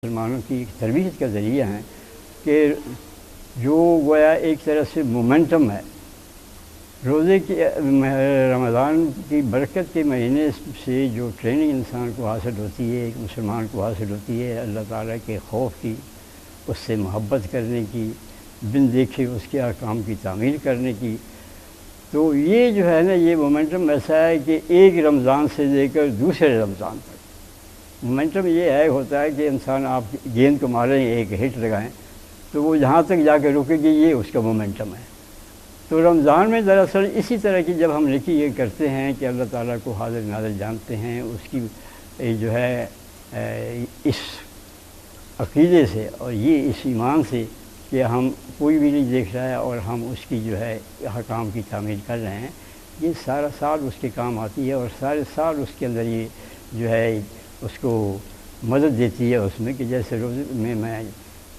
مسلمانوں کی ایک تربیت کا ذریعہ ہیں کہ جو گویا ایک طرح سے مومنٹم ہے روزے کی رمضان کی برکت کے مہینے سے جو ٹریننگ انسان کو حاصل ہوتی ہے، ایک مسلمان کو حاصل ہوتی ہے اللہ تعالیٰ کے خوف کی، اس سے محبت کرنے کی، بن دیکھے اس کے احکام کی تعمیل کرنے کی، تو یہ جو ہے نا یہ مومنٹم ایسا ہے کہ ایک رمضان سے لے کر دوسرے رمضان تک مومنٹم یہ ہے ہوتا ہے کہ انسان آپ گیند کو ماریں ایک ہٹ لگائیں تو وہ جہاں تک جا کے رکے گی، یہ اس کا مومنٹم ہے۔ تو رمضان میں دراصل اسی طرح کی جب ہم نیکی یہ کرتے ہیں کہ اللہ تعالیٰ کو حاضر ناظر جانتے ہیں، اس کی جو ہے اس عقیدے سے اور یہ اس ایمان سے کہ ہم کوئی بھی نہیں دیکھ رہا ہے اور ہم اس کی جو ہے احکام کی تعمیل کر رہے ہیں، یہ سارا سال اس کے کام آتی ہے اور سارے سال اس کے اندر یہ جو ہے اس کو مدد دیتی ہے اس میں کہ جیسے روزے میں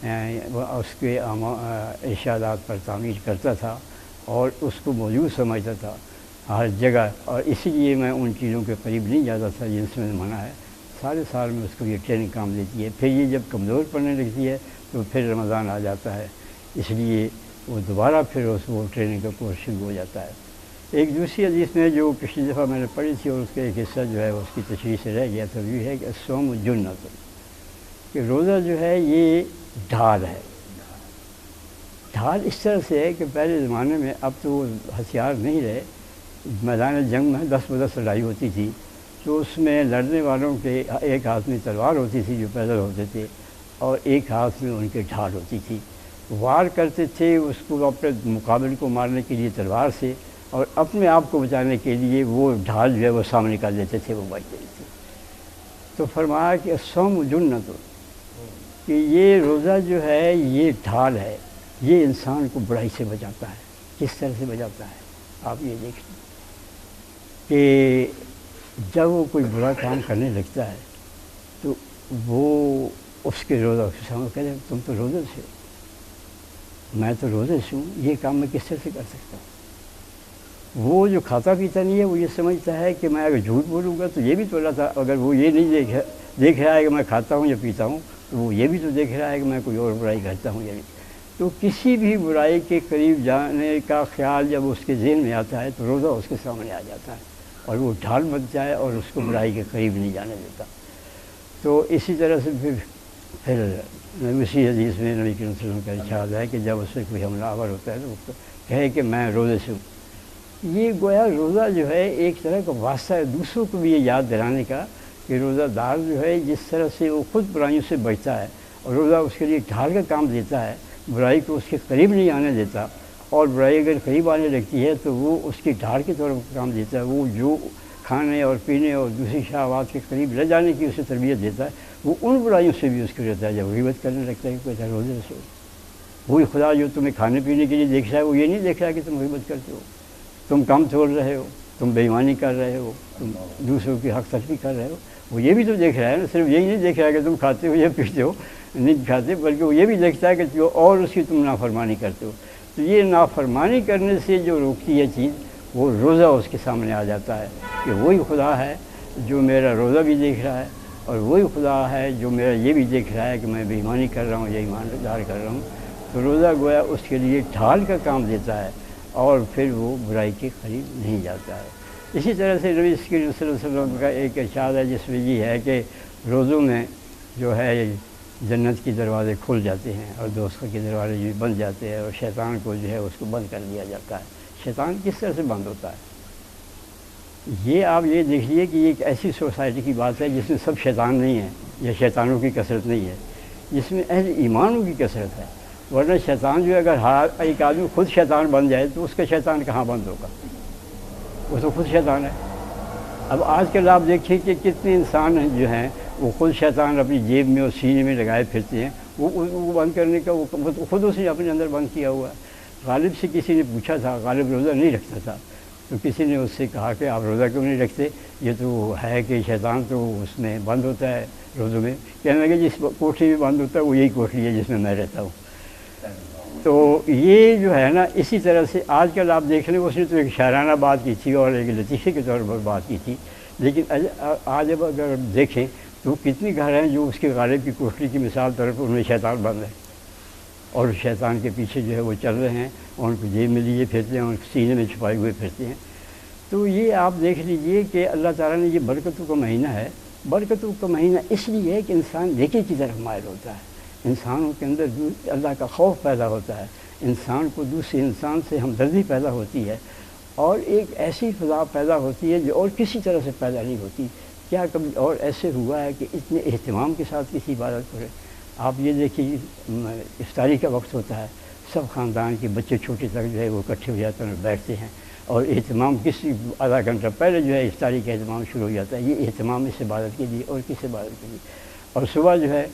اس کے ارشادات پر تعمیل کرتا تھا اور اس کو موجود سمجھتا تھا ہر جگہ، اور اسی لیے میں ان چیزوں کے قریب نہیں جاتا تھا جن سے میں منع ہے۔ سارے سال میں اس کو یہ ٹریننگ کام دیتی ہے، پھر یہ جب کمزور پڑنے لگتی ہے تو پھر رمضان آ جاتا ہے، اس لیے وہ دوبارہ پھر وہ ٹریننگ کا کورس شروع ہو جاتا ہے۔ ایک دوسری حدیث میں جو پچھلی دفعہ میں نے پڑھی تھی اور اس کا ایک حصہ جو ہے اس کی تشریح سے رہ گیا تھا، یہ ہے کہ الصوم جنۃ، کہ روزہ جو ہے یہ ڈھال ہے۔ ڈھال اس طرح سے ہے کہ پہلے زمانے میں، اب تو ہتھیار نہیں رہے، میدان جنگ میں 10 بدس لڑائی ہوتی تھی تو اس میں لڑنے والوں کے ایک ہاتھ میں تلوار ہوتی تھی جو پیدل ہوتے تھے اور ایک ہاتھ میں ان کے ڈھال ہوتی تھی، وار کرتے تھے اس کو اپنے مقابل کو مارنے کے لیے تلوار سے، اور اپنے آپ کو بچانے کے لیے وہ ڈھال جو ہے وہ سامنے کر لیتے تھے، وہ بچ دیتے تھے۔ تو فرمایا کہ الصوم جنۃ، کہ یہ روزہ جو ہے یہ ڈھال ہے، یہ انسان کو برائی سے بچاتا ہے۔ کس طرح سے بچاتا ہے آپ یہ دیکھیں کہ جب وہ کوئی برا کام کرنے لگتا ہے تو وہ اس کے روزہ کے سامنے کہتے ہیں تم تو روزے سے ہو، میں تو روزے سے ہوں، یہ کام میں کس طرح سے کر سکتا ہوں؟ وہ جو کھاتا پیتا نہیں ہے وہ یہ سمجھتا ہے کہ میں اگر جھوٹ بولوں گا تو یہ بھی تو اللہ تھا، اگر وہ یہ نہیں دیکھ رہا ہے کہ میں کھاتا ہوں یا پیتا ہوں تو وہ یہ بھی تو دیکھ رہا ہے کہ میں کوئی اور برائی کرتا ہوں یا نہیں۔ تو کسی بھی برائی کے قریب جانے کا خیال جب اس کے ذہن میں آتا ہے تو روزہ اس کے سامنے آ جاتا ہے اور وہ ڈھال بنتا ہے اور اس کو برائی کے قریب نہیں جانے دیتا۔ تو اسی طرح سے پھر اسی حدیث میں نبی کریم صلی اللہ علیہ وسلم کا ارشاد ہے کہ جب اس سے کوئی حملہ آور ہوتا ہے تو وہ کہے کہ میں روزے سے ہوں۔ یہ گویا روزہ جو ہے ایک طرح کا واسطہ ہے دوسروں کو بھی یہ یاد دلانے کا کہ روزہ دار جو ہے جس طرح سے وہ خود برائیوں سے بچتا ہے اور روزہ اس کے لیے ڈھال کا کام دیتا ہے، برائی کو اس کے قریب نہیں آنے دیتا، اور برائی اگر قریب آنے لگتی ہے تو وہ اس کی ڈھال کے طور پر کام دیتا ہے، وہ جو کھانے اور پینے اور دوسری شہوات کے قریب لے جانے کی اسے تربیت دیتا ہے، وہ ان برائیوں سے بھی اس کو رہتا ہے۔ جب غیبت کرنے لگتا ہے کہ کوئی روزے سے ہو، وہی خدا جو تمہیں کھانے پینے کے لیے دیکھ رہا ہے وہ یہ نہیں دیکھ رہا ہے کہ تم غیبت کرتے ہو، تم کم توڑ رہے ہو، تم بے ایمانی کر رہے ہو، تم دوسروں کی حق تلفی کر رہے ہو، وہ یہ بھی تو دیکھ رہا ہے نا، صرف یہی نہیں دیکھ رہا ہے کہ تم کھاتے ہو یا پیتے ہو، نہیں کھاتے، بلکہ وہ یہ بھی دیکھتا ہے کہ جو اور اس کی تم نافرمانی کرتے ہو۔ تو یہ نافرمانی کرنے سے جو روکتی ہے چیز، وہ روزہ اس کے سامنے آ جاتا ہے کہ وہی خدا ہے جو میرا روزہ بھی دیکھ رہا ہے، اور وہی خدا ہے جو میرا یہ بھی دیکھ رہا ہے کہ میں بے ایمانی کر رہا ہوں یا ایماندار کر رہا ہوں۔ تو روزہ گویا اس کے لیے ڈھال کا کام دیتا ہے اور پھر وہ برائی کے قریب نہیں جاتا ہے۔ اسی طرح سے نبی صلی اللہ علیہ وسلم کا ایک ارشاد ہے جس میں یہ ہے کہ روزوں میں جو ہے جنت کے دروازے کھل جاتے ہیں اور دوزخ کے دروازے بھی بند جاتے ہیں، اور شیطان کو جو ہے اس کو بند کر دیا جاتا ہے۔ شیطان کس طرح سے بند ہوتا ہے؟ یہ آپ یہ دیکھ لیے کہ یہ ایک ایسی سوسائٹی کی بات ہے جس میں سب شیطان نہیں ہیں یا شیطانوں کی کثرت نہیں ہے، جس میں اہل ایمانوں کی کثرت ہے، ورنہ شیطان جو ہے اگر ایک آدمی خود شیطان بن جائے تو اس کا شیطان کہاں بند ہوگا؟ وہ تو خود شیطان ہے۔ اب آج کل آپ دیکھیں کہ کتنے انسان ہیں جو ہیں وہ خود شیطان اپنی جیب میں اور سینے میں لگائے پھرتے ہیں، وہ بند کرنے کا وہ خود اسے اپنے اندر بند کیا ہوا ہے۔ غالب سے کسی نے پوچھا تھا، غالب روزہ نہیں رکھتا تھا، تو کسی نے اس سے کہا کہ آپ روزہ کیوں نہیں رکھتے؟ یہ تو ہے کہ شیطان تو اس میں بند ہوتا ہے روزوں میں۔ کہنے لگے جس کوٹھی میں بند ہوتا ہے وہ یہی کوٹھی ہے جس میں میں رہتا ہوں۔ تو یہ جو ہے نا اسی طرح سے آج کل آپ دیکھ لیں، اس نے تو ایک شاعرانہ بات کی تھی اور ایک لطیفے کے طور پر بات کی تھی، لیکن آج اب اگر دیکھیں تو کتنے گھر ہیں جو اس کے غالب کی کوٹری کی مثال طور پر ان میں شیطان بند ہے اور شیطان کے پیچھے جو ہے وہ چل رہے ہیں، اور ان کو جیب میں لیے پھرتے ہیں، ان کو سینے میں چھپائے ہوئے پھرتے ہیں۔ تو یہ آپ دیکھ لیجئے کہ اللہ تعالیٰ نے یہ برکتوں کا مہینہ ہے۔ برکتوں کا مہینہ اس لیے ہے کہ انسان نیکی کی طرف مائل ہوتا ہے، انسانوں کے اندر اللہ کا خوف پیدا ہوتا ہے، انسان کو دوسرے انسان سے ہمدردی پیدا ہوتی ہے، اور ایک ایسی فضا پیدا ہوتی ہے جو اور کسی طرح سے پیدا نہیں ہوتی۔ کیا کبھی اور ایسے ہوا ہے کہ اتنے اہتمام کے ساتھ کسی عبادت کرے؟ آپ یہ دیکھیے افطاری کا وقت ہوتا ہے، سب خاندان کے بچے چھوٹے تک جو ہے وہ اکٹھے ہو جاتے ہیں اور بیٹھتے ہیں، اور اہتمام کسی آدھا گھنٹہ پہلے جو ہے افطاری کا اہتمام شروع ہو جاتا ہے۔ یہ اہتمام اس عبادت کے لیے اور کس عبادت کے لیے؟ اور صبح جو ہے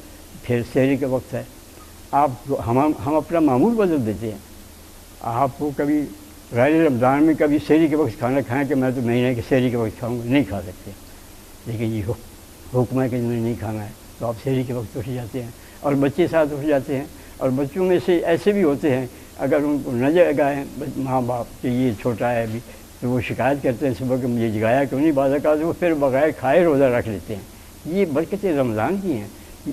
پھر سحری کا وقت ہے، آپ ہم اپنا معمول بدل دیتے ہیں۔ آپ کو کبھی غیر رمضان میں کبھی سحری کے وقت کھانا کھائیں کہ میں تو مہینے کے سحری کے وقت کھاؤں گا، نہیں کھا سکتے، لیکن یہ حکم ہے کہ انہوں نے نہیں کھانا ہے، تو آپ سحری کے وقت اٹھ جاتے ہیں، اور بچے ساتھ اٹھ جاتے ہیں۔ اور بچوں میں سے ایسے بھی ہوتے ہیں اگر ان کو نہ جگائیں ماں باپ کہ یہ چھوٹا ہے ابھی، تو وہ شکایت کرتے ہیں صبح کہ مجھے جگایا کیوں نہیں، بعض اوقات وہ پھر بغیر کھائے روزہ رکھ لیتے ہیں۔ یہ برکتیں رمضان کی ہیں،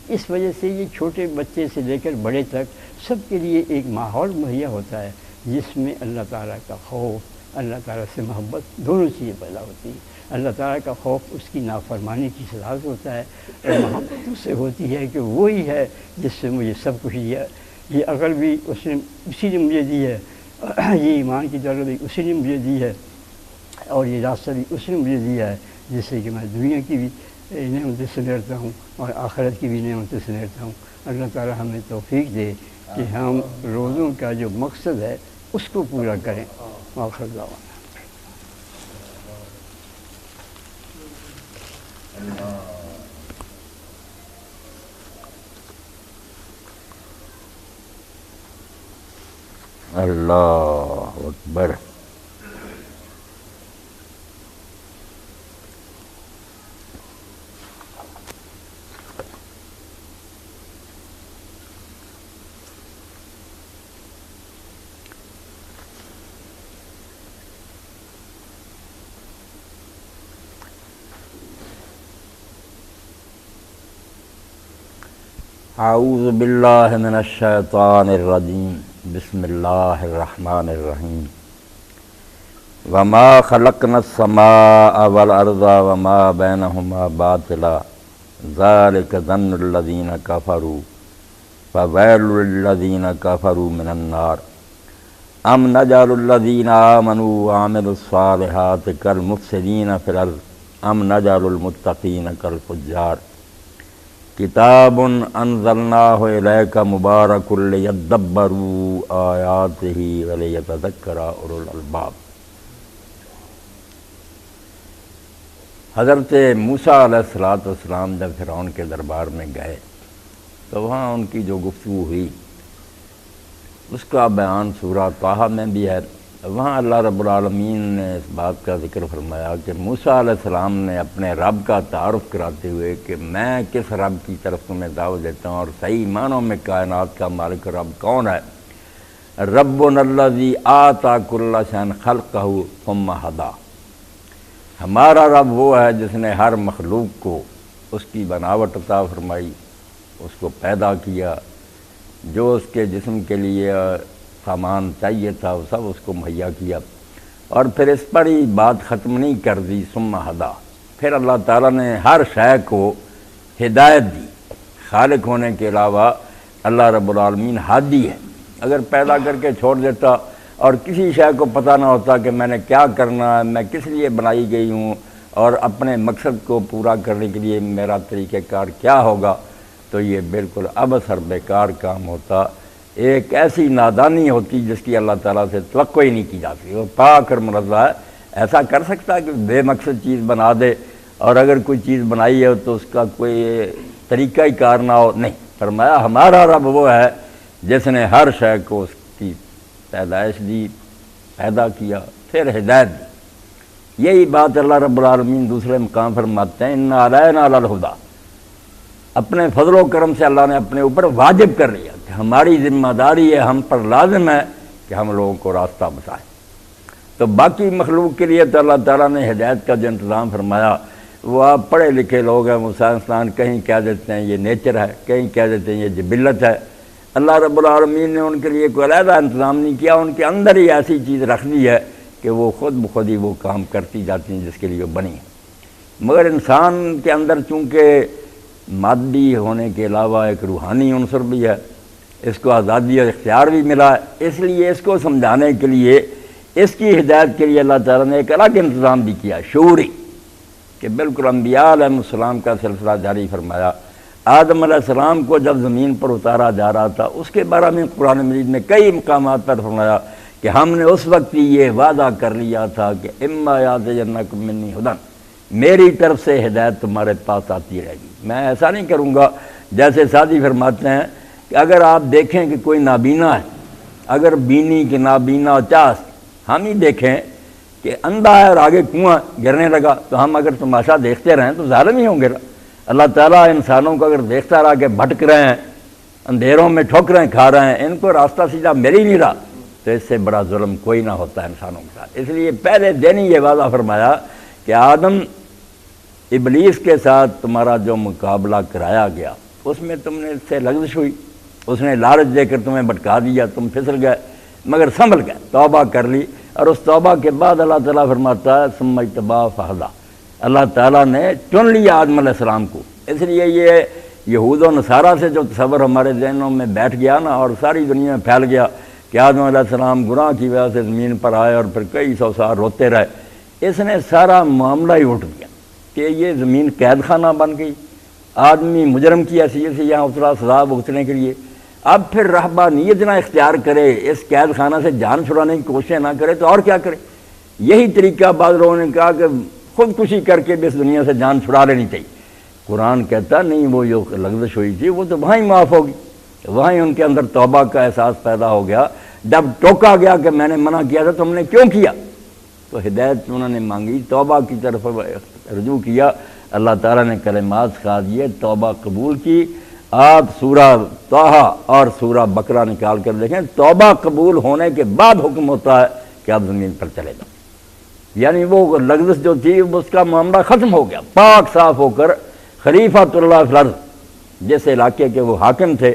اس وجہ سے یہ چھوٹے بچے سے لے کر بڑے تک سب کے لیے ایک ماحول مہیا ہوتا ہے جس میں اللہ تعالیٰ کا خوف، اللہ تعالیٰ سے محبت، دونوں چیزیں پیدا ہوتی ہیں۔ اللہ تعالیٰ کا خوف اس کی نافرمانی کی سزا سے ہوتا ہے، اور محبت اس سے ہوتی ہے کہ وہی ہے جس سے مجھے سب کچھ دیا، یہ عقل بھی اسی نے مجھے دی ہے، یہ ایمان کی دولت بھی اسی نے مجھے دی ہے، اور یہ راستہ بھی اس نے مجھے دیا ہے جس سے کہ میں دنیا کی بھی نعمتیں سمیٹتا ہوں اور آخرت کی بھی نعمتیں سمیٹتا ہوں۔ اللہ تعالیٰ ہمیں توفیق دے کہ ہم روزوں کا جو مقصد ہے اس کو پورا کریں۔ آخر دعوانا اللہ اکبر۔ اعوذ باللہ من الشیطان الرجیم، بسم اللہ الرحمن الرحیم۔ وما خلقنا السماء والارض وما بینہما باطلا ذلک ظن الذین کفروا فویل للذین کفروا من النار ام نجعل الذین آمنوا وعملوا الصالحات کالمفسدین فی الارض ام نجعل المتقین کالفجار۔ کتاب انزلناہ الیک مبارک لیدبروا آیاتہ ولیتذکر اولو الالباب۔ حضرت موسیٰ علیہ السلام جب فرعون کے دربار میں گئے تو وہاں ان کی جو گفتگو ہوئی اس کا بیان سورہ طٰہٰ میں بھی ہے۔ وہاں اللہ رب العالمین نے اس بات کا ذکر فرمایا کہ موسیٰ علیہ السلام نے اپنے رب کا تعارف کراتے ہوئے کہ میں کس رب کی طرف تمہیں دعوت دیتا ہوں، اور صحیح معنوں میں کائنات کا مالک رب کون ہے؟ ربنا الذی آتیٰ کل شیء خلقہ ثم ھدیٰ۔ ہمارا رب وہ ہے جس نے ہر مخلوق کو اس کی بناوٹ عطا فرمائی، اس کو پیدا کیا، جو اس کے جسم کے لیے سامان چاہیے تھا وہ سب اس کو مہیا کیا، اور پھر اس پر ہی بات ختم نہیں کر دی، ثم ھدیٰ۔ پھر اللہ تعالیٰ نے ہر شے کو ہدایت دی۔ خالق ہونے کے علاوہ اللہ رب العالمین ہادی ہے۔ اگر پیدا کر کے چھوڑ دیتا اور کسی شے کو پتہ نہ ہوتا کہ میں نے کیا کرنا ہے، میں کس لیے بنائی گئی ہوں، اور اپنے مقصد کو پورا کرنے کے لیے میرا طریقہ کار کیا ہوگا، تو یہ بالکل عبث اور بیکار کام ہوتا، ایک ایسی نادانی ہوتی جس کی اللہ تعالیٰ سے توقع ہی نہیں کی جاتی۔ وہ پاک اور منزہ ہے، ایسا کر سکتا ہے کہ بے مقصد چیز بنا دے، اور اگر کوئی چیز بنائی ہے تو اس کا کوئی طریقہ ہی کار نہ ہو؟ نہیں، فرمایا ہمارا رب وہ ہے جس نے ہر شے کو اس کی پیدائش دی، پیدا کیا، پھر ہدایت دی۔ یہی بات اللہ رب العالمین دوسرے مقام فرماتے ہیں، اِنَّا عَلَيْنَا لَلْہُدیٰ۔ اپنے فضل و کرم سے اللہ نے اپنے اوپر واجب کر لیا کہ ہماری ذمہ داری ہے، ہم پر لازم ہے کہ ہم لوگوں کو راستہ بتائیں۔ تو باقی مخلوق کے لیے تو اللہ تعالیٰ نے ہدایت کا جو انتظام فرمایا وہ آپ پڑھے لکھے لوگ ہیں، وہ سائنسدان کہیں کہہ دیتے ہیں یہ نیچر ہے، کہیں کہہ دیتے ہیں یہ جبلت ہے۔ اللہ رب العالمین نے ان کے لیے کوئی علیحدہ انتظام نہیں کیا، ان کے اندر ہی ایسی چیز رکھ دی ہے کہ وہ خود بخود ہی وہ کام کرتی جاتی ہیں جس کے لیے وہ بنی ہے۔ مگر انسان کے اندر چونکہ مادی ہونے کے علاوہ ایک روحانی عنصر بھی ہے، اس کو آزادی اور اختیار بھی ملا ہے، اس لیے اس کو سمجھانے کے لیے، اس کی ہدایت کے لیے اللہ تعالیٰ نے ایک الگ انتظام بھی کیا، شعوری، کہ بالکل انبیاء علیہ السلام کا سلسلہ جاری فرمایا۔ آدم علیہ السلام کو جب زمین پر اتارا جا رہا تھا، اس کے بارے میں قرآن مجید میں کئی مقامات پر فرمایا کہ ہم نے اس وقت ہی یہ وعدہ کر لیا تھا کہ اما یأتینکم منی ھدی، میری طرف سے ہدایت تمہارے پاس آتی رہے گی۔ میں ایسا نہیں کروں گا جیسے سعدی فرماتے ہیں کہ اگر آپ دیکھیں کہ کوئی نابینا ہے، اگر بینی کے نابینا چاس ہم ہی دیکھیں کہ اندھا ہے اور آگے کنواں گرنے لگا تو ہم اگر تماشا دیکھتے رہیں تو ظالم ہی ہوں گے۔ اللہ تعالیٰ انسانوں کو اگر دیکھتا رہا کہ بھٹک رہے ہیں، اندھیروں میں ٹھوکریں کھا رہے ہیں، ان کو راستہ سیدھا مل ہی نہیں رہا، تو اس سے بڑا ظلم کوئی نہ ہوتا ہے انسانوں کے ساتھ۔ اس لیے پہلے دن ہی یہ وعدہ فرمایا کہ آدم، ابلیس کے ساتھ تمہارا جو مقابلہ کرایا گیا اس میں تم نے اس سے لغزش ہوئی، اس نے لالچ دے کر تمہیں بھٹکا دیا، تم پھسل گئے، مگر سنبھل گئے، توبہ کر لی، اور اس توبہ کے بعد اللہ تعالیٰ فرماتا ہے ثم اجتباہ فہدیٰ، اللہ تعالیٰ نے چن لیا آدم علیہ السلام کو۔ اس لیے یہ یہود و نصارہ سے جو تصور ہمارے ذہنوں میں بیٹھ گیا نا اور ساری دنیا میں پھیل گیا کہ آدم علیہ السلام گناہ کی وجہ سے زمین پر آئے اور پھر کئی سو سال روتے رہے، اس نے سارا معاملہ ہی اٹھ دیا کہ یہ زمین قید خانہ بن گئی، آدمی مجرم کی حیثیت سے یہاں اترا سزا بھگتنے کے لیے، اب پھر رہبانیت نہ اختیار کرے، اس قید خانہ سے جان چھڑانے کی کوششیں نہ کرے تو اور کیا کرے؟ یہی طریقہ بعض لوگوں نے کہا کہ خودکشی کر کے بھی اس دنیا سے جان چھڑا لینی چاہیے۔ قرآن کہتا نہیں، وہ جو لغزش ہوئی تھی وہ تو وہاں ہی معاف ہوگی، وہاں ہی ان کے اندر توبہ کا احساس پیدا ہو گیا۔ جب ٹوکا گیا کہ میں نے منع کیا تھا تم نے کیوں کیا، تو ہدایت انہوں نے مانگی، توبہ کی طرف رجوع کیا، اللہ تعالیٰ نے کلمات سکھا دیے، توبہ قبول کی۔ آپ سورہ طٰہٰ اور سورہ بقرہ نکال کر دیکھیں، توبہ قبول ہونے کے بعد حکم ہوتا ہے کہ آپ زمین پر چلے جاؤ، یعنی وہ لغزش جو تھی اس کا معاملہ ختم ہو گیا، پاک صاف ہو کر خلیفۃ اللہ فی الارض، جس علاقے کے وہ حاکم تھے،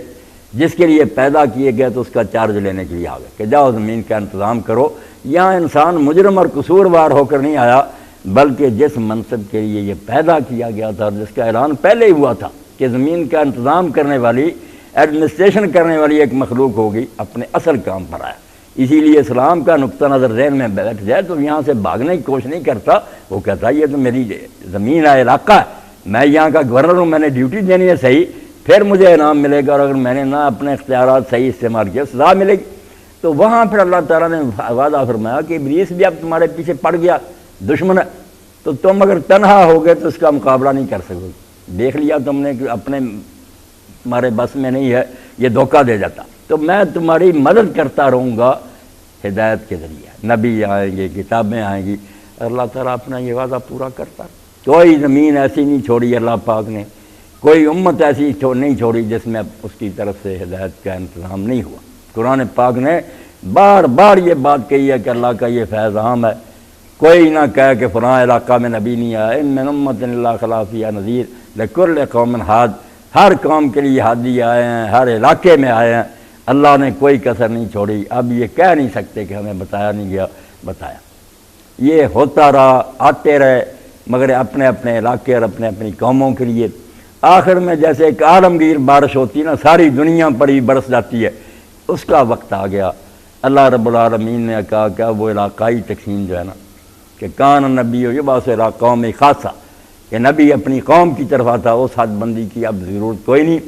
جس کے لیے پیدا کیے گئے تو اس کا چارج لینے کے لیے آ گئے کہ جاؤ زمین کا انتظام کرو۔ یہاں انسان مجرم اور قصوروار ہو کر نہیں آیا، بلکہ جس منصب کے لیے یہ پیدا کیا گیا تھا اور جس کا اعلان پہلے ہی ہوا تھا کہ زمین کا انتظام کرنے والی، ایڈمنسٹریشن کرنے والی ایک مخلوق ہوگی، اپنے اصل کام پر آیا۔ اسی لیے اسلام کا نقطہ نظر ذہن میں بیٹھ جائے تو یہاں سے بھاگنے کی کوشش نہیں کرتا، وہ کہتا یہ تو میری زمین ہے، علاقہ ہے، میں یہاں کا گورنر ہوں، میں نے ڈیوٹی دینی ہے صحیح، پھر مجھے انعام ملے گا، اور اگر میں نے نہ اپنے اختیارات صحیح استعمال کیا سزا ملے گی۔ تو وہاں پھر اللہ تعالیٰ نے وعدہ فرمایا کہ ابلیس بھی اب تمہارے پیچھے پڑ گیا، دشمن ہے، تو تم اگر تنہا ہو گئے تو اس کا مقابلہ نہیں کر سکو، دیکھ لیا تم نے کہ اپنے تمہارے بس میں نہیں ہے، یہ دھوکہ دے جاتا، تو میں تمہاری مدد کرتا رہوں گا ہدایت کے ذریعے، نبی آئیں گے، کتابیں آئیں گی، اللہ تعالیٰ اپنا یہ وعدہ پورا کرتا۔ کوئی زمین ایسی نہیں چھوڑی اللہ پاک نے، کوئی امت ایسی نہیں چھوڑی جس میں اس کی طرف سے ہدایت کا انتظام نہیں ہوا۔ قرآن پاک نے بار بار یہ بات کہی ہے کہ اللہ کا یہ فیض عام ہے، کوئی نہ کہے کہ فلاں علاقہ میں نبی نہیں آیا، ان من امت الا خلا فیہا نذیر لکل قوم ہاد، ہر قوم کے لیے ہادی آئے ہیں، ہر علاقے میں آئے ہیں، اللہ نے کوئی کسر نہیں چھوڑی۔ اب یہ کہہ نہیں سکتے کہ ہمیں بتایا نہیں گیا، بتایا، یہ ہوتا رہا، آتے رہے، مگر اپنے اپنے علاقے اور اپنے اپنی قوموں کے لیے۔ آخر میں جیسے ایک عالمگیر بارش ہوتی ہے نا، ساری دنیا پر ہی برس جاتی ہے، اس کا وقت آ گیا۔ اللہ رب العالمین نے کہا کہ وہ علاقائی تقسیم جو ہے نا، کہ کان نبی یبعث الی قوم خاصہ، کہ نبی اپنی قوم کی طرف آتا، اس حد بندی کی اب ضرورت کوئی نہیں،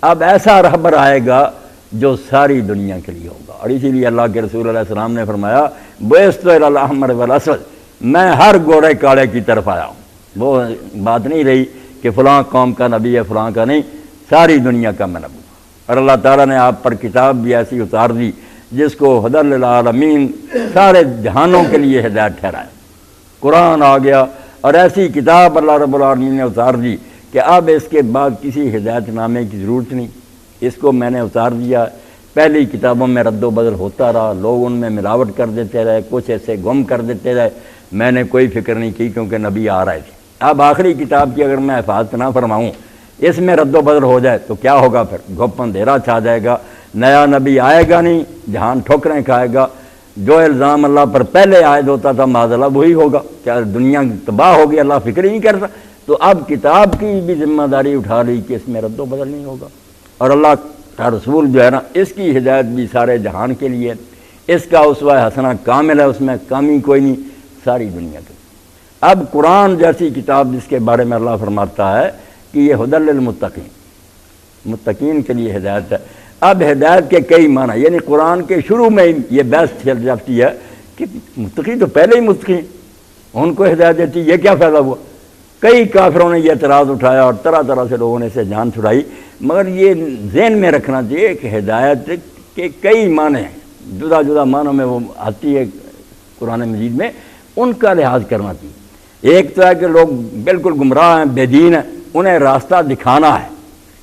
اب ایسا رہبر آئے گا جو ساری دنیا کے لیے ہوگا۔ اور اسی لیے اللہ کے رسول علیہ السلام نے فرمایا بعثت الی الاحمر والاسود، میں ہر گورے کالے کی طرف آیا ہوں۔ وہ بات نہیں رہی کہ فلاں قوم کا نبی ہے فلاں کا نہیں، ساری دنیا کا میں نبی ہوں۔ اور اللہ تعالیٰ نے آپ پر کتاب بھی ایسی اتار دی جس کو ہدی للعالمین، سارے جہانوں کے لیے ہدایت ٹھہرایا۔ قرآن آ گیا اور ایسی کتاب اللہ رب العالمین نے اتار دی کہ اب اس کے بعد کسی ہدایت نامے کی ضرورت نہیں، اس کو میں نے اتار دیا۔ پہلی کتابوں میں رد و بدل ہوتا رہا، لوگ ان میں ملاوٹ کر دیتے رہے، کچھ ایسے گم کر دیتے رہے، میں نے کوئی فکر نہیں کی کیونکہ نبی آ رہے تھے۔ اب آخری کتاب کی اگر میں حفاظت نہ فرماؤں، اس میں رد و بدل ہو جائے تو کیا ہوگا؟ پھر گھپ اندھیرا چھا جائے گا، نیا نبی آئے گا نہیں، جہان ٹھوکریں کھائے گا، جو الزام اللہ پر پہلے عائد ہوتا تھا معاذ اللہ وہی ہوگا، کیا دنیا تباہ ہوگی، اللہ فکر ہی نہیں کرتا۔ تو اب کتاب کی بھی ذمہ داری اٹھا لی کہ اس میں رد و بدل نہیں ہوگا، اور اللہ کا رسول جو ہے نا، اس کی ہدایت بھی سارے جہان کے لیے، اس کا اسوہ حسنہ کامل ہے، اس میں کمی کوئی نہیں، ساری دنیا کے۔ اب قرآن جیسی کتاب جس کے بارے میں اللہ فرماتا ہے کہ یہ ہدی للمتقین، متقین کے لیے ہدایت ہے۔ اب ہدایت کے کئی معنی، یعنی قرآن کے شروع میں ہی یہ بحث چل جاتی ہے کہ متقی تو پہلے ہی متقی، ان کو ہدایت دیتی، یہ کیا فائدہ ہوا؟ کئی کافروں نے یہ اعتراض اٹھایا اور طرح طرح سے لوگوں نے اسے جان چھڑائی، مگر یہ ذہن میں رکھنا چاہیے کہ ہدایت کے کئی معنی ہیں، جدا جدا معنوں میں وہ آتی ہے قرآن مجید میں، ان کا لحاظ کرنا چاہیے۔ ایک تو ہے کہ لوگ بالکل گمراہ ہیں، بے دین ہیں، انہیں راستہ دکھانا ہے،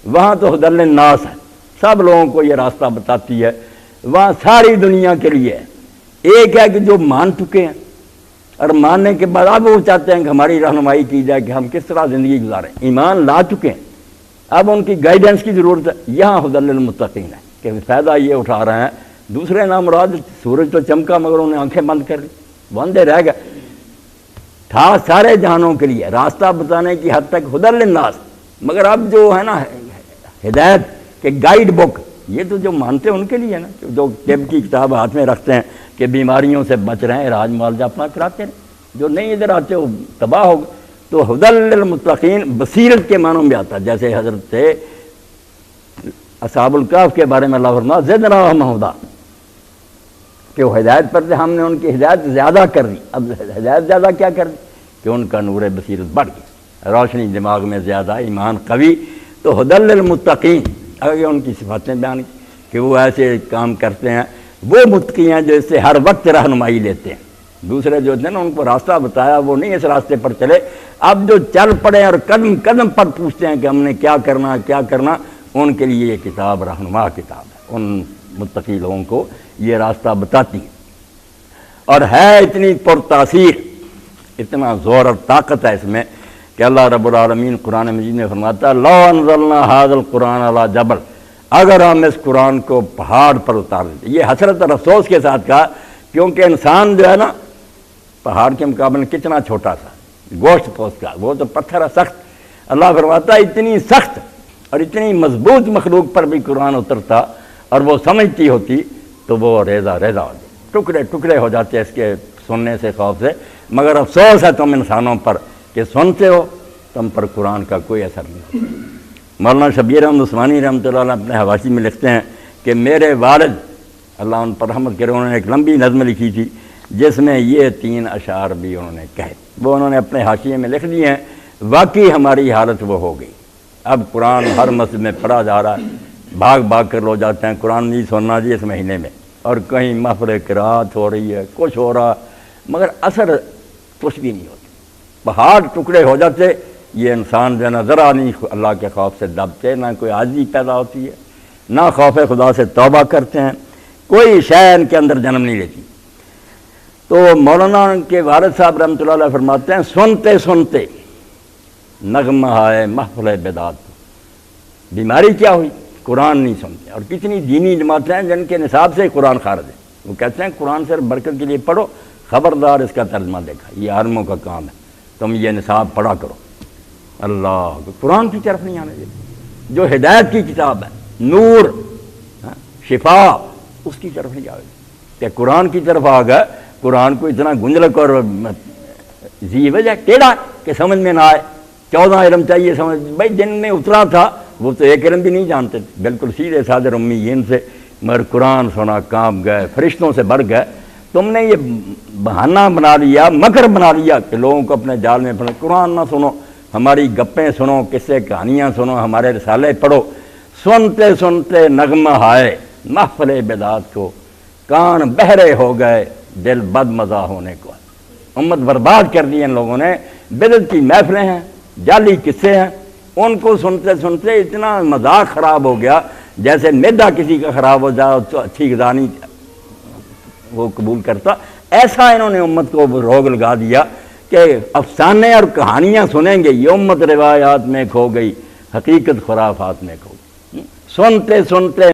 وہاں تو ہدی للناس ہے، سب لوگوں کو یہ راستہ بتاتی ہے، وہاں ساری دنیا کے لیے ہے۔ ایک ہے کہ جو مان چکے ہیں اور ماننے کے بعد اب وہ چاہتے ہیں کہ ہماری رہنمائی کی جائے کہ ہم کس طرح زندگی گزاریں، ایمان لا چکے ہیں، اب ان کی گائیڈنس کی ضرورت ہے۔ یہاں ہدی للمتقین ہے کہ فائدہ یہ اٹھا رہے ہیں۔ دوسرے نامراد سورج تو چمکا مگر انہیں آنکھیں بند کر لی، وہ اندھے رہ گئے، تھا سارے جہانوں کے لیے راستہ بتانے کی حد تک ہدی للناس، مگر اب جو ہے نا ہدایت کہ گائیڈ بک، یہ تو جو مانتے ہیں ان کے لیے ہے نا، جو طب کی کتاب ہاتھ میں رکھتے ہیں کہ بیماریوں سے بچ رہے ہیں، علاج معالجہ اپنا کراتے ہیں، جو نہیں ادھر آتے وہ تباہ ہو گئے۔ تو ہدی للمتقین بصیرت کے معنوں میں آتا ہے، جیسے حضرت اصحاب الکہف کے بارے میں اللہ فرماتا زدناہم ہدی، کہ وہ ہدایت پر تھے، ہم نے ان کی ہدایت زیادہ کر دی۔ اب ہدایت زیادہ کیا کر دی کہ ان کا نور بصیرت بڑھ گئی، روشنی دماغ میں زیادہ، ایمان قوی۔ تو ہدی للمتقین، اگر ان کی صفاتیں بیان کہ وہ ایسے کام کرتے ہیں، وہ متقی ہیں جو اس سے ہر وقت رہنمائی لیتے ہیں۔ دوسرے جو تھے نا ان کو راستہ بتایا، وہ نہیں اس راستے پر چلے، اب جو چل پڑے اور قدم قدم پر پوچھتے ہیں کہ ہم نے کیا کرنا کیا کرنا، ان کے لیے یہ کتاب رہنما کتاب ہے، ان متقی لوگوں کو یہ راستہ بتاتی ہے، اور ہے اتنی پرتاثیر، اتنا زور اور طاقت ہے اس میں کہ اللہ رب العالمین قرآن مجید میں فرماتا ہے لو انزلنا ھذا القرآن علی جبل، اگر ہم اس قرآن کو پہاڑ پر اتار دیتے۔ یہ حسرت اور افسوس کے ساتھ کہا، کیونکہ انسان جو ہے نا پہاڑ کے مقابلے میں کتنا چھوٹا سا گوشت پوست کا، وہ تو پتھر ہے سخت۔ اللہ فرماتا ہے اتنی سخت اور اتنی مضبوط مخلوق پر بھی قرآن اترتا اور وہ سمجھتی ہوتی تو وہ ریزہ ریزہ ہو جاتی، ٹکڑے ٹکڑے ہو جاتے اس کے سننے سے، خوف سے۔ مگر افسوس ہے تم انسانوں پر کہ سنتے ہو، تم پر قرآن کا کوئی اثر نہیں۔ مولانا شبیر احمد عثمانی رحمۃ اللہ علیہ اپنے حواشی میں لکھتے ہیں کہ میرے والد اللہ ان پر رحمت کرے، انہوں نے ایک لمبی نظم لکھی تھی جس میں یہ 3 اشعار بھی انہوں نے کہے، وہ انہوں نے اپنے حاشیے میں لکھ دیے ہیں۔ واقعی ہماری حالت وہ ہو گئی، اب قرآن ہر مسجد میں پڑھا جا رہا ہے، بھاگ بھاگ کر لوگ جاتے ہیں قرآن نہیں سننا جی اس مہینے میں، اور کہیں محفل قرات ہو رہی ہے، کچھ ہو رہا، مگر اثر کچھ بھی نہیں ہوتا، پہاڑ ٹکڑے ہو جاتے۔ یہ انسان جو نہ ذرا نہیں اللہ کے خوف سے دبتے، نہ کوئی عاجزی پیدا ہوتی ہے، نہ خوف خدا سے توبہ کرتے ہیں، کوئی شے ان کے اندر جنم نہیں لیتی۔ تو مولانا کے والد صاحب رحمۃ اللہ علیہ فرماتے ہیں سنتے سنتے نغمہ ہے محفل بدعت، بیماری کیا ہوئی؟ قرآن نہیں سنتے۔ اور کتنی دینی جماعتیں ہیں جن کے نصاب سے قرآن خارج ہے، وہ کہتے ہیں قرآن صرف برکت کے لیے پڑھو، خبردار اس کا ترجمہ دیکھا، یہ عالموں کا کام ہے، تم یہ نصاب پڑھا کرو۔ اللہ قرآن کی طرف نہیں آنے دیتے، جو ہدایت کی کتاب ہے، نور شفا، اس کی طرف نہیں جاؤ کہ قرآن کی طرف آ گئے، قرآن کو اتنا گنجلک اور ذی وجہ ٹیڑھا کہ سمجھ میں نہ آئے، 14 علم چاہیے سمجھ، بھائی جن میں اترا تھا وہ تو ایک علم بھی نہیں جانتے تھے، بالکل سیدھے سادے امیین سے، مگر قرآن سنا کانپ گئے، فرشتوں سے بڑھ گئے۔ تم نے یہ بہانہ بنا لیا، مکر بنا لیا کہ لوگوں کو اپنے جال میں پھنسے، قرآن نہ سنو، ہماری گپیں سنو، قصے کہانیاں سنو، ہمارے رسالے پڑھو۔ سنتے سنتے نغمہ ہائے محفل بدعت کو، کان بہرے ہو گئے دل بد مزہ ہونے کو۔ امت برباد کر دی ان لوگوں نے، بدعت کی محفلیں ہیں، جعلی قصے ہیں، ان کو سنتے سنتے اتنا مذاق خراب ہو گیا، جیسے میدا کسی کا خراب ہو جائے تو اچھی غذا نہیں وہ قبول کرتا، ایسا انہوں نے امت کو روگ لگا دیا کہ افسانے اور کہانیاں سنیں گے، یہ امت روایات میں کھو گئی، حقیقت خرافات میں کھو گئی۔ سنتے سنتے